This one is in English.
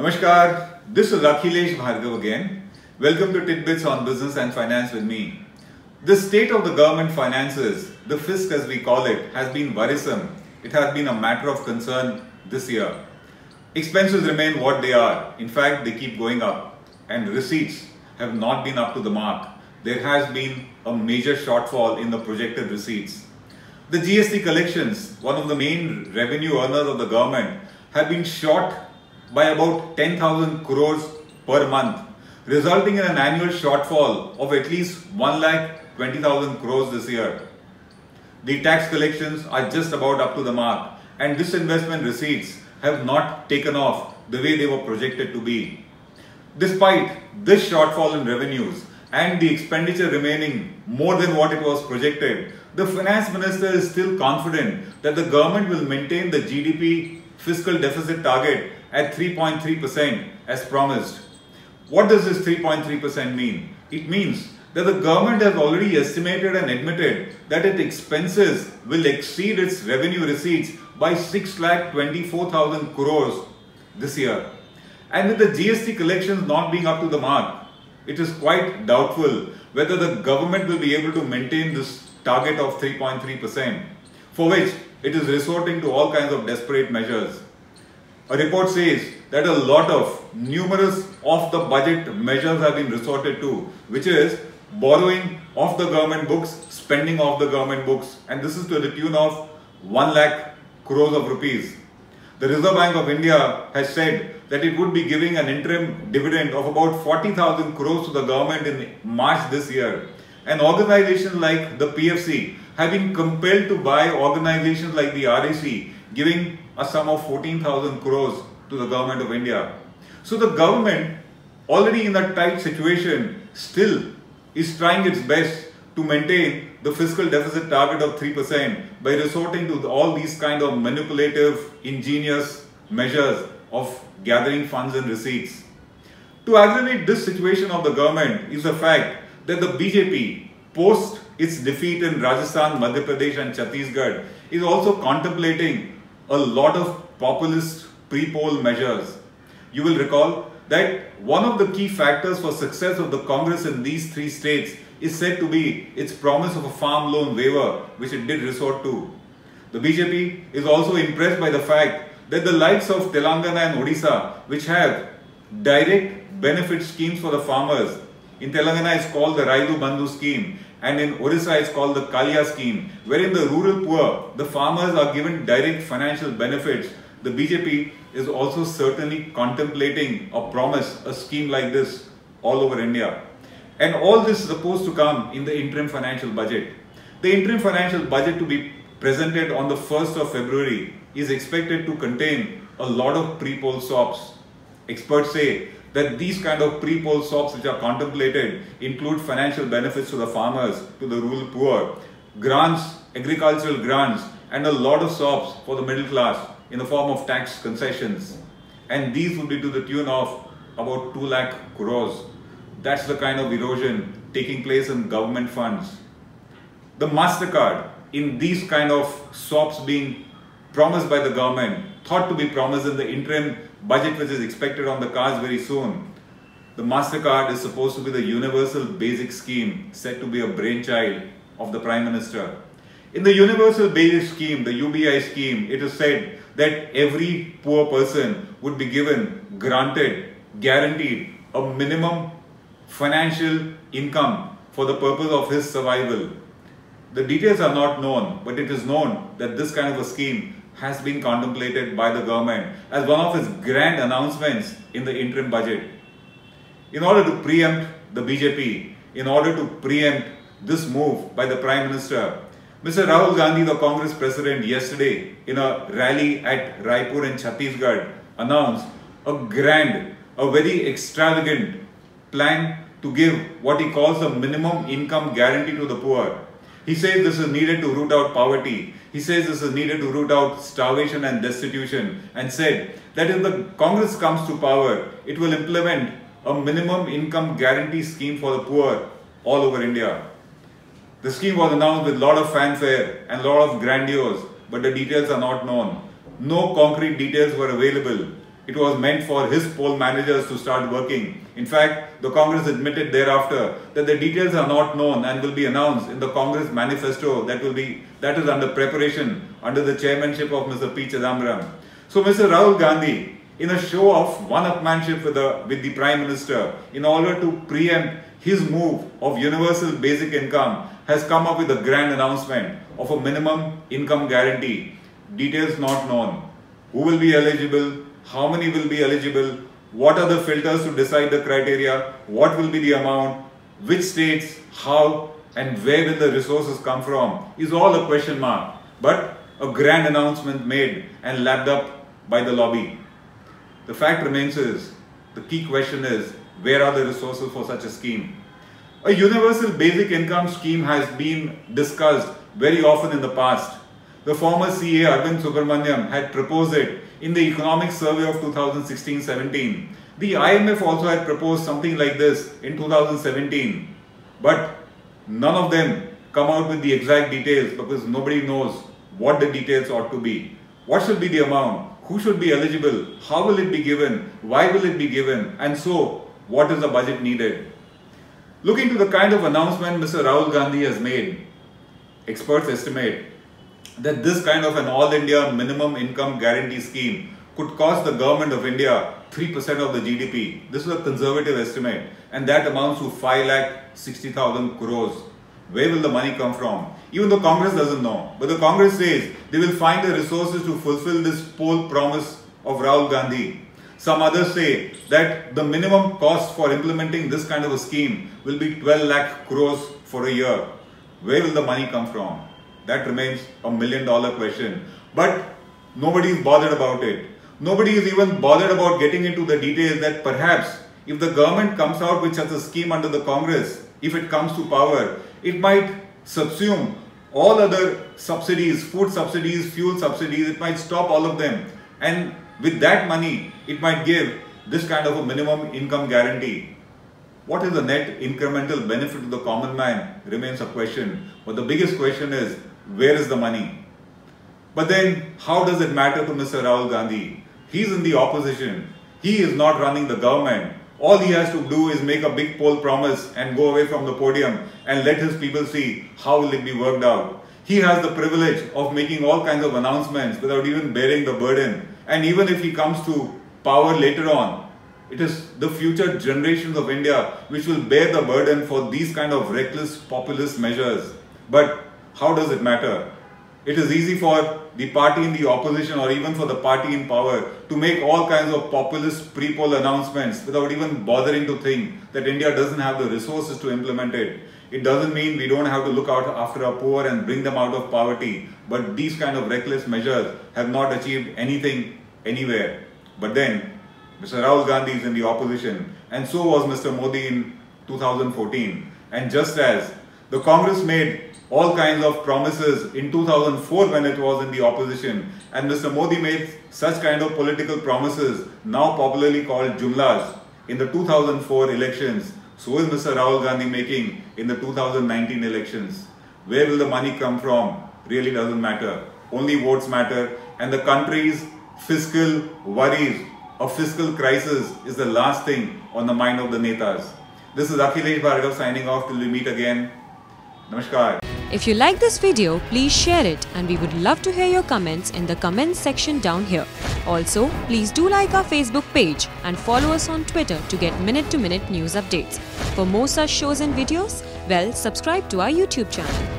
Namaskar, this is Akhilesh Bhargav again. Welcome to Tidbits on Business and Finance with me. The state of the government finances, the fisc as we call it, has been worrisome. It has been a matter of concern this year. Expenses remain what they are. In fact, they keep going up, and receipts have not been up to the mark. There has been a major shortfall in the projected receipts. The GST collections, one of the main revenue earners of the government, have been short by about 10,000 crores per month, resulting in an annual shortfall of at least 1,20,000 crores this year. The tax collections are just about up to the mark, and disinvestment receipts have not taken off the way they were projected to be. Despite this shortfall in revenues and the expenditure remaining more than what it was projected, the finance minister is still confident that the government will maintain the GDP fiscal deficit target at 3.3% as promised. What does this 3.3% mean? It means that the government has already estimated and admitted that its expenses will exceed its revenue receipts by 6,24,000 crores this year. And with the GST collections not being up to the mark, it is quite doubtful whether the government will be able to maintain this target of 3.3%, for which it is resorting to all kinds of desperate measures. A report says that a lot of numerous off-the-budget measures have been resorted to, which is borrowing off the government books, spending off the government books, and this is to the tune of 1 lakh crores of rupees. The Reserve Bank of India has said that it would be giving an interim dividend of about 40,000 crores to the government in March this year. And organizations like the PFC have been compelled to buy organizations like the RAC, giving a sum of 14,000 crores to the government of India. So the government, already in a tight situation, still is trying its best to maintain the fiscal deficit target of 3% by resorting to all these kind of manipulative, ingenious measures of gathering funds and receipts. To aggravate this situation of the government is the fact that the BJP, post its defeat in Rajasthan, Madhya Pradesh and Chhattisgarh, is also contemplating a lot of populist pre-poll measures. You will recall that one of the key factors for success of the Congress in these three states is said to be its promise of a farm loan waiver, which it did resort to. The BJP is also impressed by the fact that the likes of Telangana and Odisha, which have direct benefit schemes for the farmers, in Telangana it's called the Railu Bandhu scheme, and in Odisha it's called the Kalia scheme, wherein the rural poor, the farmers are given direct financial benefits. The BJP is also certainly contemplating a promise, a scheme like this all over India. And all this is supposed to come in the interim financial budget. The interim financial budget to be presented on the 1st of February is expected to contain a lot of pre-poll SOPs. Experts say that these kind of pre-poll SOPs which are contemplated include financial benefits to the farmers, to the rural poor, grants, agricultural grants, and a lot of SOPs for the middle class in the form of tax concessions. And these would be to the tune of about 2 lakh crores. That's the kind of erosion taking place in government funds. The MasterCard, in these kind of SOPs being promised by the government, thought to be promised in the interim budget which is expected on the cards very soon. The MasterCard is supposed to be the universal basic scheme, said to be a brainchild of the Prime Minister. In the universal basic scheme, the UBI scheme, it is said that every poor person would be given, granted, guaranteed a minimum financial income for the purpose of his survival. The details are not known, but it is known that this kind of a scheme has been contemplated by the government as one of its grand announcements in the interim budget. In order to preempt the BJP, in order to preempt this move by the Prime Minister, Mr. Rahul Gandhi, the Congress President, yesterday in a rally at Raipur in Chhattisgarh announced a grand, a very extravagant plan to give what he calls a minimum income guarantee to the poor. He says this is needed to root out poverty. He says this is needed to root out starvation and destitution, and said that if the Congress comes to power, it will implement a minimum income guarantee scheme for the poor all over India. The scheme was announced with a lot of fanfare and a lot of grandiose, but the details are not known. No concrete details were available. It was meant for his poll managers to start working. In fact, the Congress admitted thereafter that the details are not known and will be announced in the Congress manifesto that is under preparation under the chairmanship of Mr. P. Chidambaram. So Mr. Rahul Gandhi, in a show of one-upmanship with the Prime Minister, in order to preempt his move of universal basic income, has come up with a grand announcement of a minimum income guarantee. Details not known. Who will be eligible? How many will be eligible? What are the filters to decide the criteria? What will be the amount? Which states? How? And where will the resources come from? Is all a question mark. But a grand announcement made and lapped up by the lobby. The fact remains is, the key question is, where are the resources for such a scheme? A universal basic income scheme has been discussed very often in the past. The former CA Arvind Subramaniam had proposed it in the economic survey of 2016-17. The IMF also had proposed something like this in 2017. But none of them come out with the exact details because nobody knows what the details ought to be. What should be the amount? Who should be eligible? How will it be given? Why will it be given? And so, what is the budget needed? Looking to the kind of announcement Mr. Rahul Gandhi has made, experts estimate that this kind of an all-India minimum income guarantee scheme could cost the government of India 3% of the GDP. This is a conservative estimate, and that amounts to 5,60,000 crores. Where will the money come from? Even the Congress doesn't know. But the Congress says they will find the resources to fulfill this poll promise of Rahul Gandhi. Some others say that the minimum cost for implementing this kind of a scheme will be 12 lakh crores for a year. Where will the money come from? That remains a $1 million question. But nobody is bothered about it. Nobody is even bothered about getting into the details that perhaps if the government comes out with such a scheme under the Congress, if it comes to power, it might subsume all other subsidies, food subsidies, fuel subsidies, it might stop all of them. And with that money, it might give this kind of a minimum income guarantee. What is the net incremental benefit to the common man remains a question. But the biggest question is, where is the money? But then, how does it matter to Mr. Rahul Gandhi? He is in the opposition. He is not running the government. All he has to do is make a big poll promise and go away from the podium and let his people see how will it be worked out. He has the privilege of making all kinds of announcements without even bearing the burden. And even if he comes to power later on, it is the future generations of India which will bear the burden for these kind of reckless populist measures. But how does it matter? It is easy for the party in the opposition or even for the party in power to make all kinds of populist pre-poll announcements without even bothering to think that India doesn't have the resources to implement it. It doesn't mean we don't have to look out after our poor and bring them out of poverty. But these kind of reckless measures have not achieved anything anywhere. But then, Mr. Rahul Gandhi is in the opposition, and so was Mr. Modi in 2014. And just as the Congress made all kinds of promises in 2004 when it was in the opposition, and Mr. Modi made such kind of political promises, now popularly called jumlas, in the 2004 elections, so is Mr. Rahul Gandhi making in the 2019 elections. Where will the money come from really doesn't matter. Only votes matter, and the country's fiscal worries of fiscal crisis is the last thing on the mind of the netas. This is Akhilesh Bhargav signing off till we meet again. Namaskar. If you like this video, please share it, and we would love to hear your comments in the comments section down here. Also, please do like our Facebook page and follow us on Twitter to get minute-to-minute news updates. For more such shows and videos, well, subscribe to our YouTube channel.